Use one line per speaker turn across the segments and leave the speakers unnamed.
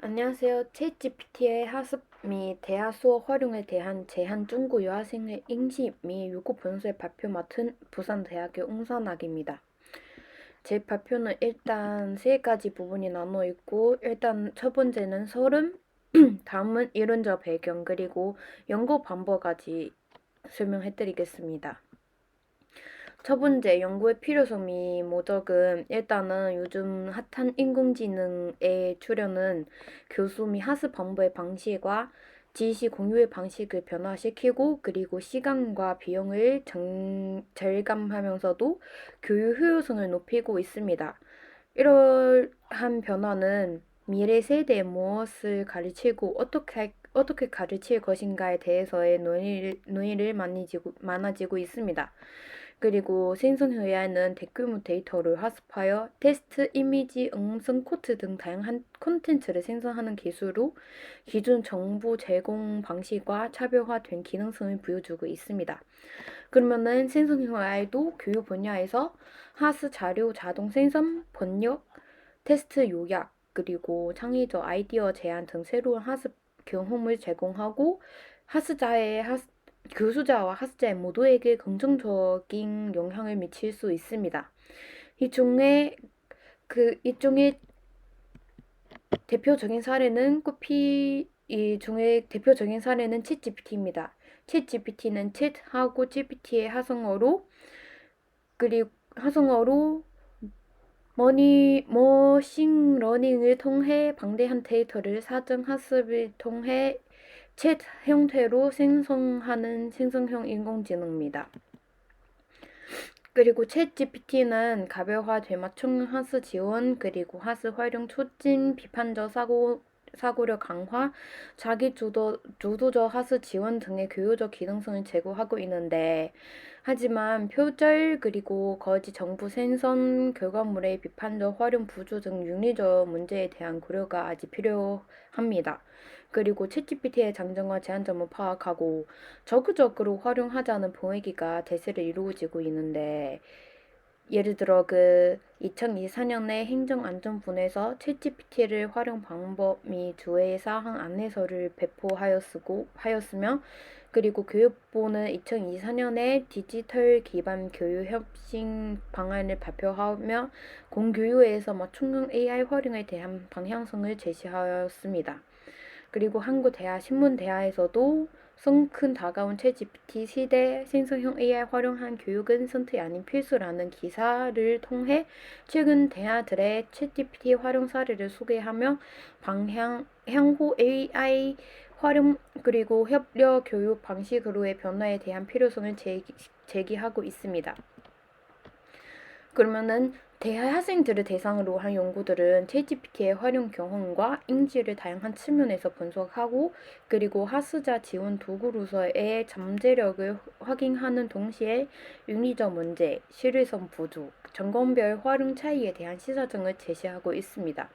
안녕하세요. 챗GPT의 학습 및 대화 수업 활용에 대한 제한 중고 유학생의 인식 및 요구 본수의 발표 맡은 부산대학교 웅산학입니다. 제 발표는 일단 세 가지 부분이 나눠 있고, 일단 첫 번째는 서름, 다음은 이론적 배경, 그리고 연구 방법까지 설명해 드리겠습니다. 첫 번째, 연구의 필요성 및 목적은 일단은 요즘 핫한 인공지능의 출현은 교수 및 학습 방법의 방식과 지시 공유의 방식을 변화시키고 그리고 시간과 비용을 절감하면서도 교육 효율성을 높이고 있습니다. 이러한 변화는 미래 세대에 무엇을 가르치고 어떻게 가르칠 것인가에 대해서의 논의를 많아지고 있습니다. 그리고 생성 AI는 대규모 데이터를 학습하여 텍스트, 이미지, 음성, 코드 등 다양한 콘텐츠를 생성하는 기술로 기존 정보 제공 방식과 차별화된 기능성을 보여주고 있습니다. 그러면은 생성형 AI도 교육 분야에서 학습 자료 자동 생성, 번역, 테스트 요약, 그리고 창의적 아이디어 제안 등 새로운 학습 경험을 제공하고 학습자의 교수자와 학습자 모두에게 긍정적인 영향을 미칠 수 있습니다. 이중의 대표적인 사례는 대표적인 사례는 챗GPT입니다. 챗GPT는 챗하고 GPT의 하성어로 머신러닝을 통해 방대한 데이터를 사전 학습을 통해 챗 형태로 생성하는 생성형 인공지능입니다. 그리고 챗 GPT는 가벼화된 맞춤 학습 지원, 그리고 학습 활용 촉진, 비판적 사고력 강화, 주도적 학습 지원 등의 교육적 기능성을 제공하고 있는데, 하지만 표절 그리고 거짓 정보 생성 결과물의 비판적 활용 부조 등 윤리적 문제에 대한 고려가 아직 필요합니다. 그리고 챗GPT의 장점과 제한점을 파악하고 적극적으로 활용하자는 분위기가 대세를 이루어지고 있는데, 예를 들어 2024년에 행정안전부에서 챗GPT를 활용 방법 및 주의 사항 안내서를 배포하였으며, 그리고 교육부는 2024년에 디지털 기반 교육 혁신 방안을 발표하며 공교육에서 맞춤형 AI 활용에 대한 방향성을 제시하였습니다. 그리고 한국 대학 신문대학에서도 성큰 다가온 챗GPT 시대 생성형 AI 활용한 교육은 선택이 아닌 필수라는 기사를 통해 최근 대학들의 챗GPT 활용 사례를 소개하며 향후 AI 활용 그리고 협력 교육 방식으로의 변화에 대한 필요성을 제기하고 있습니다. 그러면은 대학생들을 대상으로 한 연구들은 챗GPT의 활용 경험과 인지를 다양한 측면에서 분석하고 그리고 학습자 지원 도구로서의 잠재력을 확인하는 동시에 윤리적 문제, 실효성 부족, 전공별 활용 차이에 대한 시사점을 제시하고 있습니다.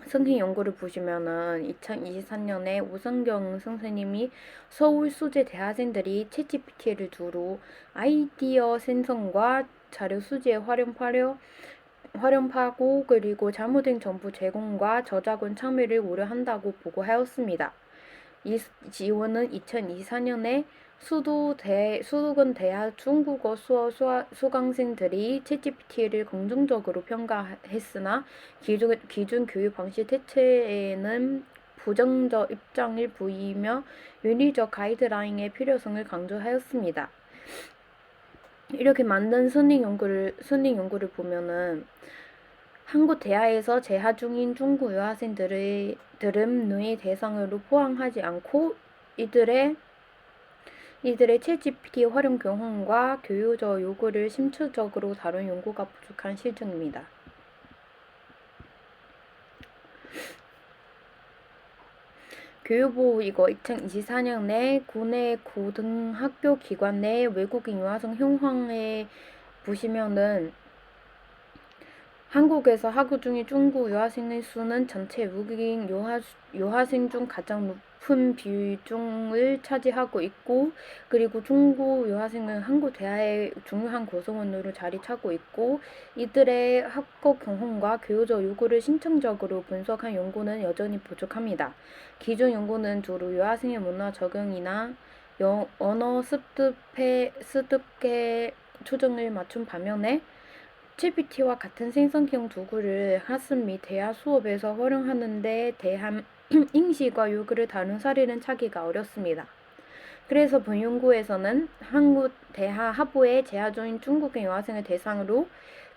선생 연구를 보시면은 2023년에 오성경 선생님이 서울 소재 대학생들이 챗GPT를 두루 아이디어 생성과 자료 수집에 활용하고 그리고 잘못된 정보 제공과 저작권 참여를 우려한다고 보고하였습니다. 이 지원은 2024년에 수도권 대학 중국어 수업 수강생들이 챗GPT를 긍정적으로 평가했으나 기존 교육 방식 대체에는 부정적 입장을 보이며 윤리적 가이드라인의 필요성을 강조하였습니다. 이렇게 만든 선행 연구를 보면은 한국 대학에서 재학 중인 중국 유학생들은 누이 대상으로 포함하지 않고 이들의 챗GPT 활용 경험과 교육적 요구를 심층적으로 다룬 연구가 부족한 실증입니다. 교육부 2024년에 국내 고등학교 기관 내 외국인 유학생 현황에 보시면은 한국에서 학교 중인 중국 유학생의 수는 전체 외국인 유학생 중 가장 높은 비중을 차지하고 있고, 그리고 중국 유학생은 한국 대학의 중요한 구성원으로 자리 차고 있고, 이들의 학업 경험과 교육적 요구를 신청적으로 분석한 연구는 여전히 부족합니다. 기존 연구는 주로 유학생의 문화 적응이나 언어 습득에 초점을 맞춘 반면에 GPT와 같은 생성형 도구를 학습 및 대화 수업에서 활용하는 데 대한 인식과 요구를 다룬 사례는 찾기가 어렵습니다. 그래서 본 연구에서는 한국 대학 하부의 재학 중인 중국인 여학생을 대상으로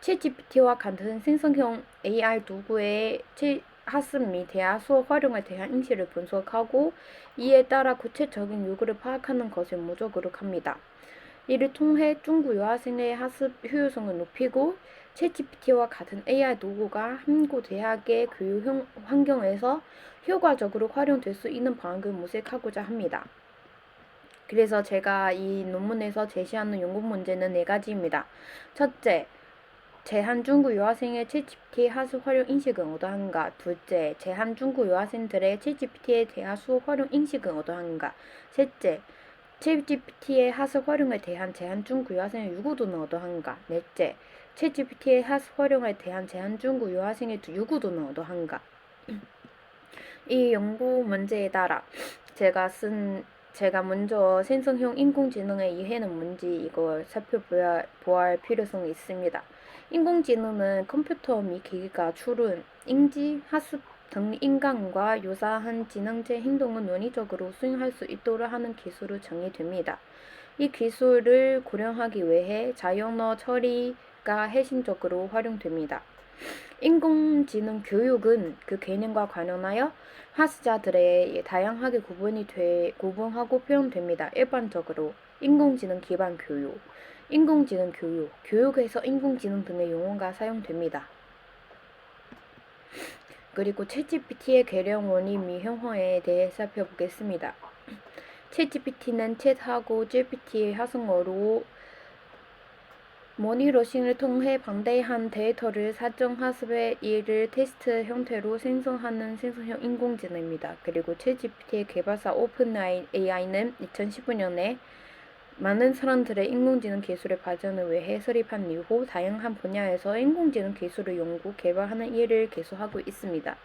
챗GPT와 같은 생성형 AI 도구의 학습 및 대화 수업 활용에 대한 인식을 분석하고 이에 따라 구체적인 요구를 파악하는 것을 목적으로 합니다. 이를 통해 중국 유학생의 학습 효율성을 높이고 챗GPT와 같은 AI 도구가 한국 대학의 교육 환경에서 효과적으로 활용될 수 있는 방안을 모색하고자 합니다. 그래서 제가 이 논문에서 제시하는 연구 문제는 4가지입니다. 첫째, 제한중국 유학생의 챗GPT 학습 활용 인식은 어떠한가? 둘째, 제한중국 유학생들의 챗GPT에 대한 수업 활용 인식은 어떠한가? 셋째, 챗GPT의 학습 활용에 대한 제한중국 유학생의 요구도는 어떠한가? 넷째, 챗GPT의 학습 활용에 대한 제한중국 유학생의 요구도는 어떠한가? 이 연구 문제에 따라 제가 먼저 생성형 인공지능의 이해는 뭔지 이걸 살펴보아야 할 필요성이 있습니다. 인공지능은 컴퓨터 및 기기가 추론, 인지, 학습 등 인간과 유사한 지능체 행동을 논리적으로 수행할 수 있도록 하는 기술로 정의됩니다. 이 기술을 고려하기 위해 자연어 처리가 핵심적으로 활용됩니다. 인공지능 교육은 그 개념과 관련하여 학습자들의 다양하게 구분하고 표현됩니다. 일반적으로 인공지능 기반 교육, 인공지능 교육에서 인공지능 등의 용어가 사용됩니다. 그리고 챗GPT의 개량 원인 및 형황에 대해 살펴보겠습니다. 챗GPT는 챗하고 GPT의 합성어로 모니러싱을 통해 방대한 데이터를 사전 학습의 이를 테스트 형태로 생성하는 생성형 인공지능입니다. 그리고 챗GPT의 개발사 오픈AI는 2015년에 많은 사람들의 인공지능 기술의 발전을 위해 설립한 이후 다양한 분야에서 인공지능 기술을 연구, 개발하는 일을 계속하고 있습니다.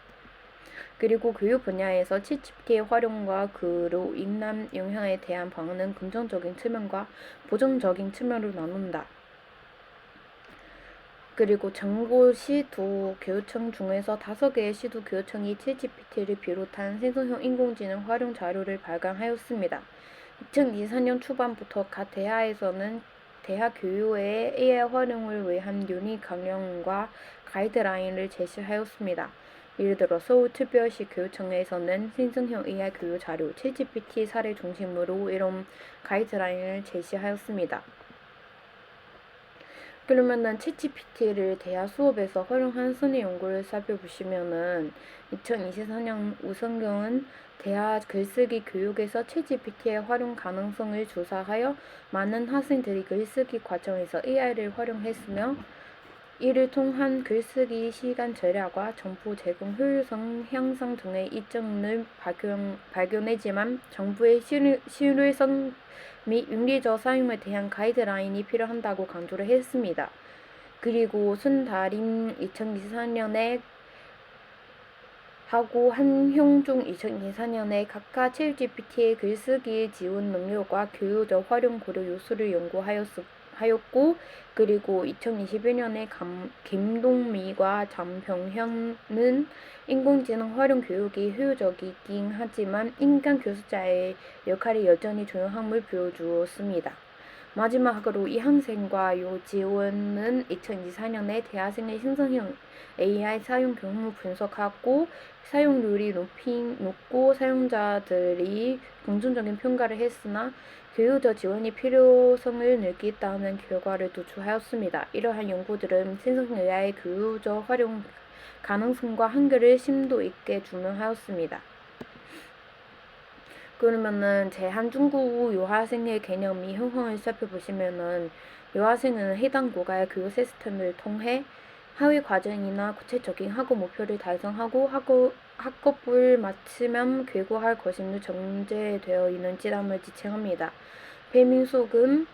그리고 교육 분야에서 챗GPT의 활용과 그로 인한 영향에 대한 방안은 긍정적인 측면과 부정적인 측면으로 나눈다. 그리고 전국 시도 교육청 중에서 5개의 시도 교육청이 챗GPT를 비롯한 생성형 인공지능 활용 자료를 발간하였습니다. 2024년 초반부터 각 대학에서는 대학 교육의 AI 활용을 위한 윤리 강령과 가이드라인을 제시하였습니다. 예를 들어 서울특별시 교육청에서는 생성형 AI 교육 자료 챗GPT 사례 중심으로 이런 가이드라인을 제시하였습니다. 그러면은 챗GPT를 대학 수업에서 활용한 순위 연구를 살펴보시면은 2024년 우선경은 대학 글쓰기 교육에서 챗GPT의 활용 가능성을 조사하여 많은 학생들이 글쓰기 과정에서 AI를 활용했으며 이를 통한 글쓰기 시간 절약과 정보 제공 효율성 향상 등의 이점을 발견했지만 정부의 실효성 및 윤리적 사용에 대한 가이드라인이 필요하다고 강조를 했습니다. 그리고 순달인 2024년에 하고 한형중 2024년에 각각 챗GPT의 글쓰기 지원 능력과 교육적 활용 고려 요소를 연구하였고 그리고 2021년에 김동미과 장병현은 인공지능 활용 교육이 효율적이긴 하지만 인간 교수자의 역할이 여전히 중요함을 보여주었습니다. 마지막으로 이 학생과 요지원은 2024년에 대학생의 신성형 AI 사용 경험을 분석하고 사용률이 높고 사용자들이 긍정적인 평가를 했으나 교육적 지원이 필요성을 느꼈다는 결과를 도출하였습니다. 이러한 연구들은 생성형 AI 교육적 활용 가능성과 한계를 심도 있게 규명하였습니다. 그러면은 제한중국 유학생의 개념이 형성을 살펴보시면은 유학생은 해당 국가의 교육 시스템을 통해 학위 과정이나 구체적인 학업 목표를 달성하고 학급을 마치면 귀국할 것임을 정제되어 있는 지람을 지칭합니다. 배민숙은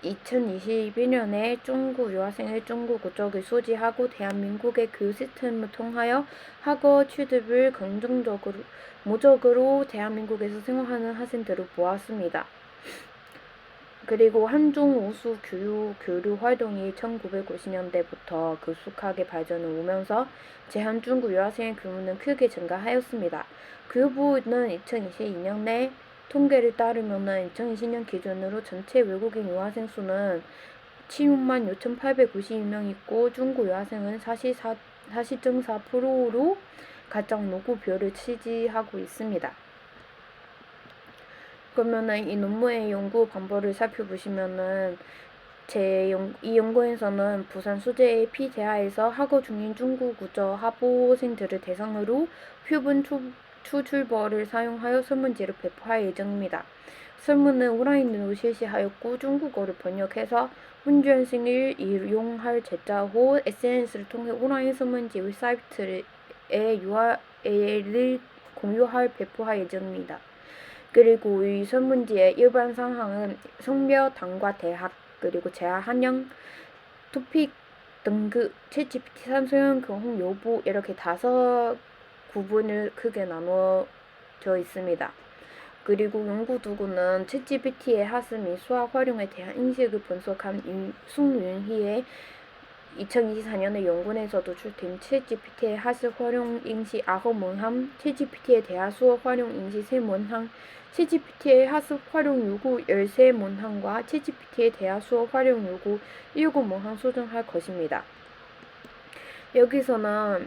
2021년에 중국 유학생의 중국 국적을 소지하고 대한민국의 교육 시스템을 통하여 학업 취득을 긍정적으로 모적으로 대한민국에서 생활하는 학생들을 보았습니다. 그리고 한중 우수 교류 활동이 1990년대부터 급속하게 발전을 오면서 제한중국 유학생의 규모는 크게 증가하였습니다. 그 부분은 2022년에 통계를 따르면 2020년 기준으로 전체 외국인 유학생 수는 16만 6,892명 있고 중국 유학생은 40.4%로 가장 높은 비율을 차지하고 있습니다. 그러면은 이 논문의 연구 방법을 살펴보시면은 이 연구에서는 부산 수재의 피대하에서 학업 중인 중국 국적 학부생들을 대상으로 표본 추출벌을 사용하여 설문지를 배포할 예정입니다. 설문은 온라인으로 실시하였고 중국어를 번역해서 문제원생을 이용할 제자 후 SNS를 통해 온라인 설문지 웹사이트에 URL을 공유할 배포할 예정입니다. 그리고 이 설문지의 일반 사항은 성별, 당과 대학, 그리고 재학 한영, 토픽, 등급, 챗GPT 산소형 경험 여부 이렇게 5 구분을 크게 나눠져 있습니다. 그리고 연구 도구는 챗GPT의 학습 및 수학 활용에 대한 인식을 분석한 송윤희의 2024년에 연구에서도 출된 챗GPT의 학습 활용 인식 9문항, 챗GPT의 대학 수업 활용 인식 3문항, 챗GPT의 학습 활용 요구 13문항과 챗GPT의 대학 수업 활용 요구 7문항 수정할 것입니다. 여기서는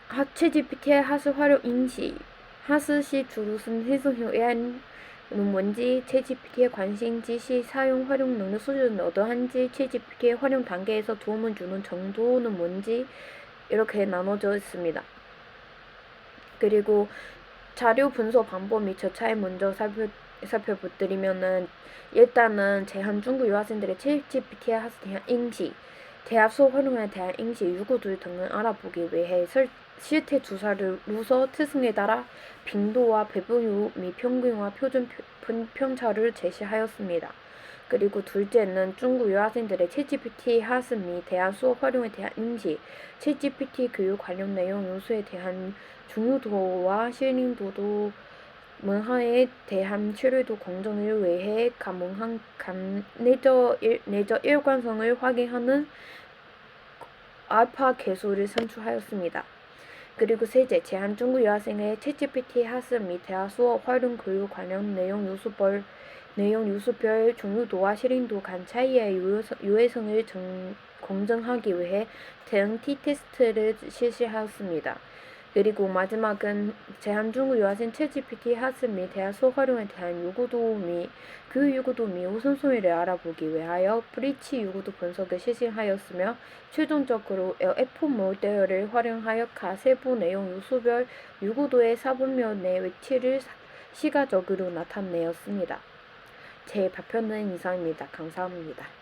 챗GPT의 학습 활용 인식, 학습 시 주로 쓴 해석형의 뭔지, 챗GPT의 관심, 지시, 사용, 활용 능력 수준은 어떠한지, 챗GPT의 활용 단계에서 도움을 주는 정도는 뭔지 이렇게 나눠져 있습니다. 그리고 자료 분석 방법 및 절차에 먼저 살펴보드리면은 일단은 제한중국 유학생들의 챗GPT에 학습에 대한 인식, 대학 수업 활용에 대한 인식, 유구들 등을 알아보기 위해 실태 조사로서 특성에 따라 빈도와 배분율 및 평균화 표준 편차를 제시하였습니다. 그리고 둘째는 중국 유학생들의 챗GPT 학습 및 대학 수업 활용에 대한 인식, 챗GPT 교육 관련 내용 요소에 대한 중요도와 신뢰도도 문항에 대한 신뢰도 공정을 위해 각 문항 간 내적 일관성을 확인하는 알파 계수를 선출하였습니다. 그리고 셋째, 제한중국 유학생의 챗GPT 학습 및 대학 수업 활용 교육 관련 내용 요소별 중요도와 신뢰도 간 차이의 유해성을 검증하기 위해 대응 T-테스트를 실시하였습니다. 그리고 마지막은 제한중국 유학생 챗GPT 학습 및 대학 수업 활용에 대한 요구도 및 교육 요구도 및 우선순위를 알아보기 위하여 브리치 요구도 분석을 실시하였으며 최종적으로 F 모델을 활용하여 각 세부 내용 요소별 요구도의 사분면의 위치를 시각적으로 나타내었습니다. 제 발표는 이상입니다. 감사합니다.